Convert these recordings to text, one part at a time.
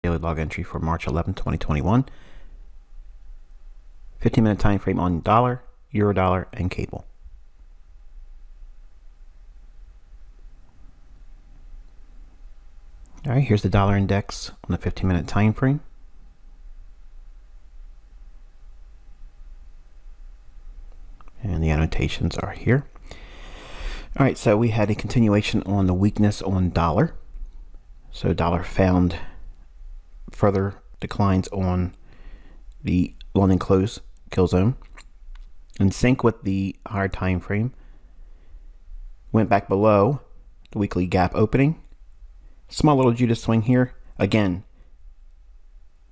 Daily log entry for March 11, 2021. 15-minute time frame on dollar, euro dollar, and cable. All right, here's the dollar index on the 15-minute time frame. And the annotations are here. All right, so we had a continuation on the weakness on dollar. So dollar found further declines on the London close kill zone in sync with the higher time frame. Went back below the weekly gap opening. Small little Judas swing here. Again,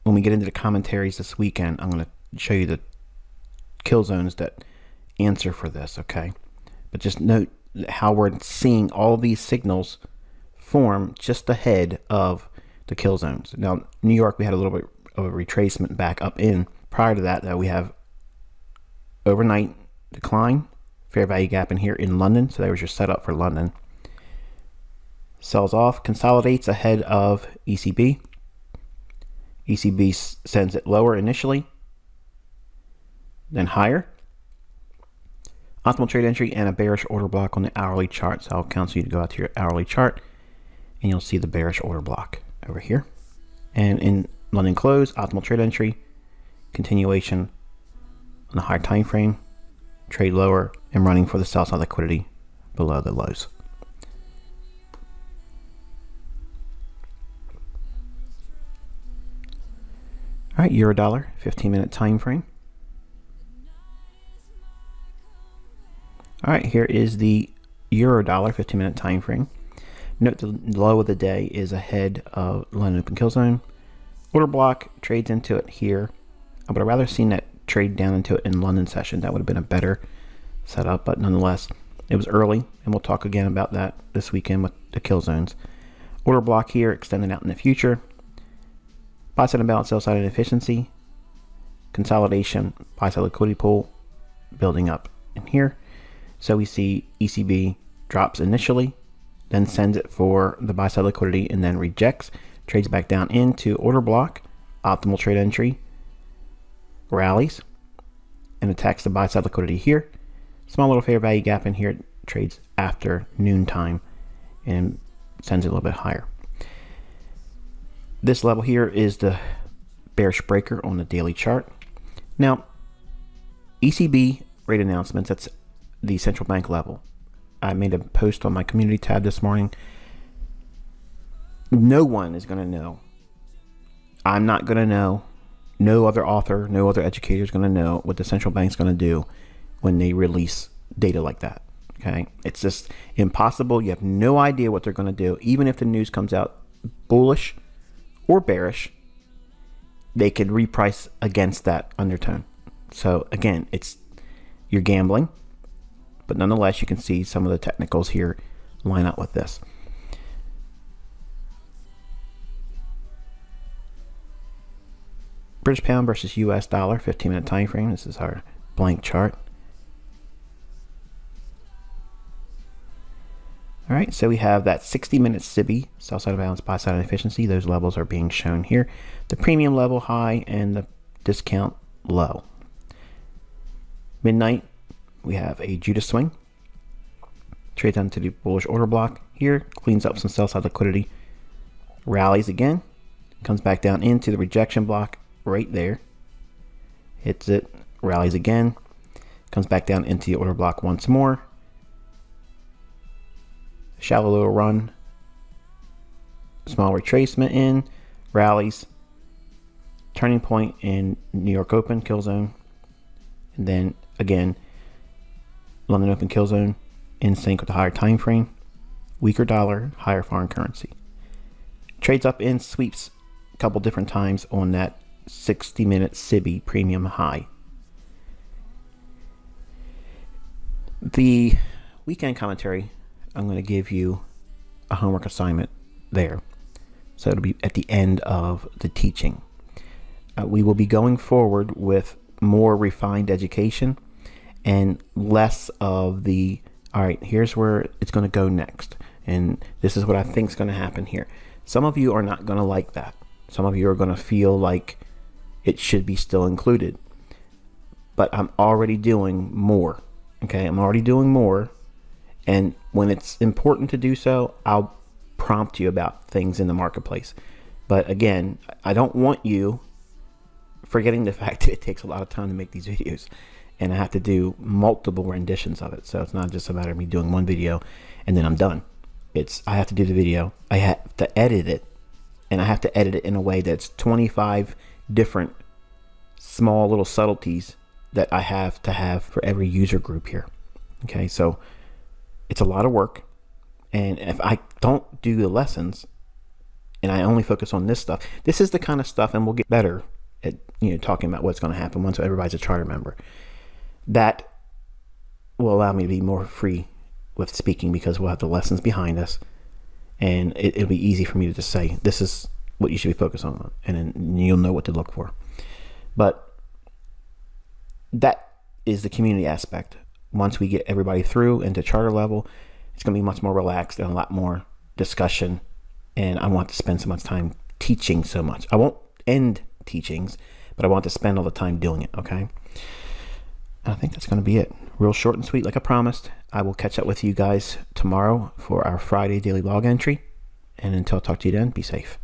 when we get into the commentaries this weekend, I'm going to show you the kill zones that answer for this, okay? But just note how we're seeing all these signals form just ahead of the kill zones. Now, New York, we had a little bit of a retracement back up in. Prior to that, though, we have overnight decline, fair value gap in here in London. So there was your setup for London. Sells off, consolidates ahead of ECB. ECB sends it lower initially, then higher. Optimal trade entry and a bearish order block on the hourly chart. So I'll counsel you to go out to your hourly chart and you'll see the bearish order block over here. And in London close, optimal trade entry, continuation on the higher time frame, trade lower and running for the sell side liquidity below the lows. All right, euro dollar, 15-minute time frame. All right, here is the euro dollar 15-minute time frame. Note the low of the day is ahead of London open kill zone. Order block trades into it here. I would have rather seen that trade down into it in London session. That would have been a better setup, but nonetheless, it was early, and we'll talk again about that this weekend with the kill zones. Order block here extending out in the future. Buy side imbalance, sell side inefficiency. Consolidation, buy side liquidity pool building up in here. So we see ECB drops initially, then sends it for the buy side liquidity and then rejects, trades back down into order block, optimal trade entry, rallies, and attacks the buy side liquidity here. Small little fair value gap in here, trades after noontime and sends it a little bit higher. This level here is the bearish breaker on the daily chart. Now, ECB rate announcements, that's the central bank level. I made a post on my community tab this morning. No one is going to know. I'm not going to know. No other author, no other educator is going to know what the central bank's going to do when they release data like that. Okay, it's just impossible. You have no idea what they're going to do. Even if the news comes out bullish or bearish, they could reprice against that undertone. So again, you're gambling, but nonetheless, you can see some of the technicals here line up with this. British pound versus US dollar, 15-minute time frame. This is our blank chart. All right, so we have that 60-minute SIBI, sell side balance, buy side inefficiency. Those levels are being shown here. The premium level high and the discount low. Midnight, we have a Judas swing. Trades onto the bullish order block here, cleans up some sell side liquidity, rallies again, comes back down into the rejection block right there, hits it, rallies again, comes back down into the order block once more. Shallow little run, small retracement in, rallies, turning point in New York open kill zone, and then again London open kill zone in sync with the higher time frame, weaker dollar, higher foreign currency. Trades up in, sweeps a couple different times on that 60-minute SIBI premium high. The weekend commentary, I'm going to give you a homework assignment there. So it'll be at the end of the teaching. We will be going forward with more refined education and less of the, all right, here's where it's going to go next. And this is what I think is going to happen here. Some of you are not going to like that. Some of you are going to feel like it should be still included. But I'm already doing more. Okay, I'm already doing more. And when it's important to do so, I'll prompt you about things in the marketplace. But again, I don't want you forgetting the fact that it takes a lot of time to make these videos. And I have to do multiple renditions of it. So it's not just a matter of me doing one video and then I'm done. I have to do the video. I have to edit it. And I have to edit it in a way that's 25 different small little subtleties that I have to have for every user group here. Okay, so it's a lot of work. And if I don't do the lessons and I only focus on this stuff, this is the kind of stuff, and we'll get better at talking about what's going to happen once everybody's a charter member. That will allow me to be more free with speaking because we'll have the lessons behind us, and it'll be easy for me to just say, this is what you should be focused on, and then you'll know what to look for. But that is the community aspect. Once we get everybody through into charter level, it's going to be much more relaxed and a lot more discussion, and I want to spend so much time teaching so much. I won't end teachings, but I want to spend all the time doing it, okay? I think that's going to be it. Real short and sweet, like I promised. I will catch up with you guys tomorrow for our Friday daily log entry. And until I talk to you then, be safe.